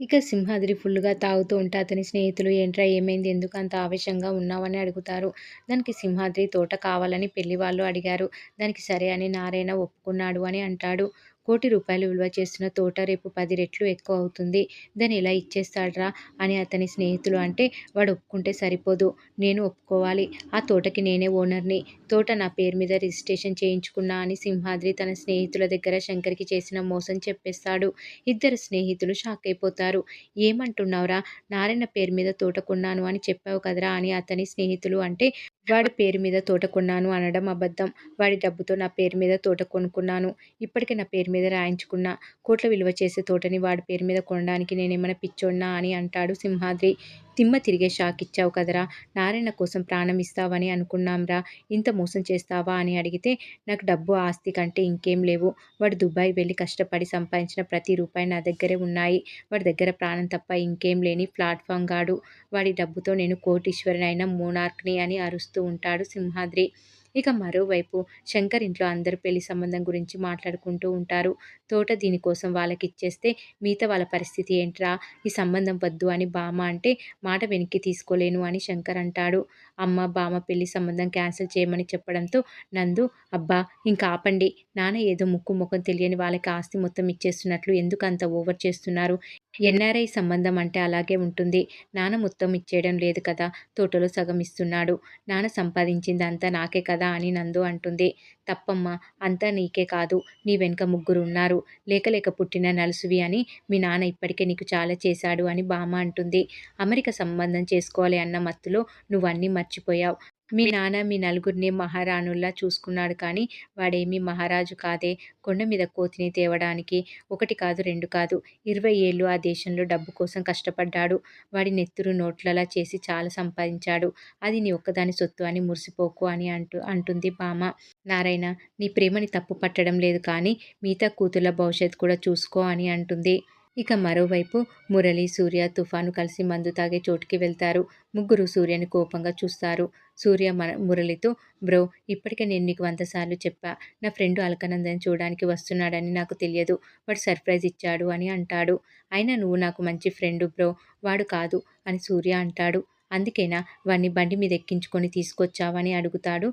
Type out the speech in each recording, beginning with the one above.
ఇక సింహాద్రి ఫుల్లుగా తాగుతూ ఉంటే అతని స్నేహితులు ఏంట్రా ఏమైంది? ఎందుకు అంత ఆవేశంగా ఉన్నావని అడుగుతారు. దానికి సింహాద్రి తోట కావాలని పెళ్లి వాళ్ళు అడిగారు. దానికి సరే అని నారాయణ ఒప్పుకున్నాడు అని అంటాడు. ₹1,00,00,000 విలువ చేస్తున్న తోట రేపు 10 రెట్లు ఎక్కువ అవుతుంది. దాన్ని ఎలా ఇచ్చేస్తాడ్రా అని అతని స్నేహితులు అంటే వాడు ఒప్పుకుంటే సరిపోదు. నేను ఒప్పుకోవాలి. ఆ తోటకి నేనే ఓనర్‌ని. తోట నా పేరు మీద రిజిస్ట్రేషన్ చేయించుకున్నా అని సింహాద్రి తన స్నేహితుల దగ్గర శంకర్‌కి చేసిన మోసం చెప్పేస్తాడు. ఇద్దరు స్నేహితులు షాకయిపోతారు. ఏమంటున్నావురా? నారాయణ పేరు మీద తోట కొన్నాను అని చెప్పావు కదరా అని అతని స్నేహితులు అంటే వాడి పేరు మీద తోట కొన్నాను అనడం అబద్ధం. వాడి డబ్బుతో నా పేరు మీద తోట కొనుక్కున్నాను. ఇప్పటికే నా పేరు మీద రాయించుకున్నా. కోట్ల విలువ చేసే తోటని వాడి పేరు మీద కొనడానికి నేనేమైనా పిచ్చోడ్నా అని అంటాడు సింహాద్రి. దిమ్మ తిరిగే షాక్ ఇచ్చావు కదరా! నారాయణ కోసం ప్రాణం ఇస్తావని అనుకున్నాంరా! ఇంత మోసం చేస్తావా అని అడిగితే నాకు డబ్బు, ఆస్తి కంటే ఇంకేం లేవు. వాడు దుబాయ్ వెళ్లి కష్టపడి సంపాదించిన ప్రతి రూపాయి నా దగ్గరే ఉన్నాయి. వాడి దగ్గర ప్రాణం తప్ప ఇంకేం లేని ప్లాట్‌ఫామ్ గాడు. వాడి డబ్బుతో నేను కోటీశ్వరుడైన మోనార్క్‌ని అని అరుస్తూ ఉంటాడు సింహాద్రి. ఇక మరోవైపు శంకర్ ఇంట్లో అందరూ పెళ్లి సంబంధం గురించి మాట్లాడుకుంటూ ఉంటారు. తోట దీనికోసం వాళ్ళకిచ్చేస్తే మిగతా వాళ్ళ పరిస్థితి ఏంట్రా? ఈ సంబంధం వద్దు అని బామ్మ అంటే మాట వెనక్కి తీసుకోలేను అని శంకర్ అంటాడు. అమ్మ, బామ్మ పెళ్లి సంబంధం క్యాన్సిల్ చేయమని చెప్పడంతో నందు అబ్బా! ఇంక ఆపండి. నాన్న ఏదో ముక్కు మొఖం తెలియని వాళ్ళకి ఆస్తి మొత్తం ఇచ్చేస్తున్నట్లు ఎందుకంత ఓవర్ చేస్తున్నారు? ఎన్ఆర్ఐ సంబంధం అంటే అలాగే ఉంటుంది. నాన్న మొత్తం ఇచ్చేయడం లేదు కదా! తోటలో సగం ఇస్తున్నాడు. నాన్న సంపాదించింది అంతా నాకే కదా అని నందు అంటుంది. తప్పమ్మా! అంతా నీకే కాదు. నీ వెనుక ముగ్గురున్నారు. లేక లేక పుట్టిన నలుసువి అని మీ నాన్న ఇప్పటికే నీకు చాలా చేశాడు అని బామ్మ అంటుంది. అమెరికా సంబంధం చేసుకోవాలి అన్న మత్తులో నువ్వన్నీ మర్చిపోయావు. మీ నాన్న మీ నలుగురిని మహారాణుల్లా చూసుకున్నాడు కానీ వాడేమీ మహారాజు కాదే. కొండ మీద కోతిని తేవడానికి 1 కాదు 2 కాదు 20 ఏళ్లు ఆ దేశంలో డబ్బు కోసం కష్టపడ్డాడు. వాడి నెత్తురు నోట్లలా చేసి చాలా సంపాదించాడు. అది నీ ఒక్కదాని సొత్తు అని మురిసిపోకు అని అంటుంది బామ్మ. నారాయణ నీ ప్రేమని తప్పు పట్టడం లేదు కానీ మిగతా కూతుళ్ళ భవిష్యత్తు కూడా చూసుకో అని అంటుంది. ఇక మరోవైపు మురళి, సూర్య, తుఫాను కలిసి మందు తాగే చోటుకి వెళ్తారు. ముగ్గురు సూర్యని కోపంగా చూస్తారు. సూర్య మురళితో బ్రో ఇప్పటికే నేను నీకు 100 సార్లు చెప్పా. నా ఫ్రెండు అలకనందని చూడడానికి వస్తున్నాడని నాకు తెలియదు. వాడు సర్ప్రైజ్ ఇచ్చాడు అని అంటాడు. అయినా నువ్వు నాకు మంచి ఫ్రెండు బ్రో. వాడు కాదు అని సూర్య అంటాడు. అందుకేనా వాడిని బండి మీద ఎక్కించుకొని తీసుకొచ్చావని అడుగుతాడు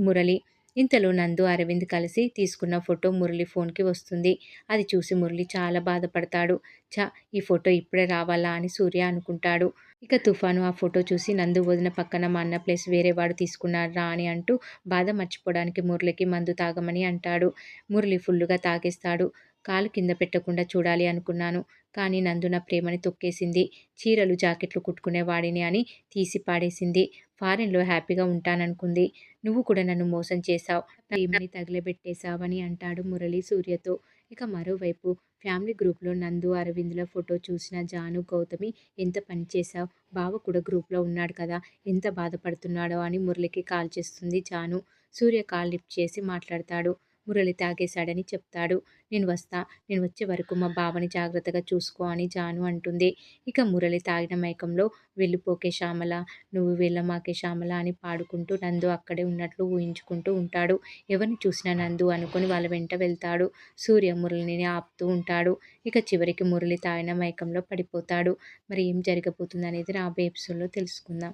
మురళి. ఇంతలో నందు, అరవింద్ కలిసి తీసుకున్న ఫోటో మురళి ఫోన్‌కి వస్తుంది. అది చూసి మురళి చాలా బాధపడతాడు. ఛ! ఈ ఫోటో ఇప్పుడే రావాలా అని సూర్య అనుకుంటాడు. ఇక తుఫాను ఆ ఫోటో చూసి నందు వదిన పక్కన మా అన్న ప్లేస్ వేరే వాడు తీసుకున్నాడురా అని అంటూ బాధ మర్చిపోవడానికి మురళికి మందు తాగమని అంటాడు. మురళి ఫుల్లుగా తాగేస్తాడు. కాలు కింద పెట్టకుండా చూడాలి అనుకున్నాను. కానీ నందు నా ప్రేమని తొక్కేసింది. చీరలు, జాకెట్లు కుట్టుకునేవాడిని అని తీసి పాడేసింది. ఫారెన్‌లో హ్యాపీగా ఉంటాననుకుంది. నువ్వు కూడా నన్ను మోసం చేశావు. ప్రేమని తగలబెట్టేశావని అంటాడు మురళి సూర్యతో. ఇక మరోవైపు ఫ్యామిలీ గ్రూప్‌లో నందు, అరవింద్‌ల ఫోటో చూసిన జాను, గౌతమి ఎంత పని చేశావు? బావ కూడా గ్రూప్‌లో ఉన్నాడు కదా! ఎంత బాధపడుతున్నాడో అని మురళికి కాల్ చేస్తుంది జాను. సూర్య కాల్ లిఫ్ట్ చేసి మాట్లాడతాడు. మురళి తాగేశాడని చెప్తాడు. నేను వస్తా. నేను వచ్చే వరకు మా బావని జాగ్రత్తగా చూసుకో అని జాను అంటుంది. ఇక మురళి తాగిన మైకంలో వెళ్ళిపోకే శ్యామల, నువ్వు వెళ్ళమాకే శ్యామల అని పాడుకుంటూ నందు అక్కడే ఉన్నట్లు ఊహించుకుంటూ ఉంటాడు. ఎవరిని చూసినా నందు అనుకుని వాళ్ళ వెంట వెళ్తాడు. సూర్య మురళిని ఆపుతూ ఉంటాడు. ఇక చివరికి మురళి తాగిన మైకంలో పడిపోతాడు. మరి ఏం జరగబోతుందనేది రాబోయే ఎపిసోడ్‌లో తెలుసుకుందాం.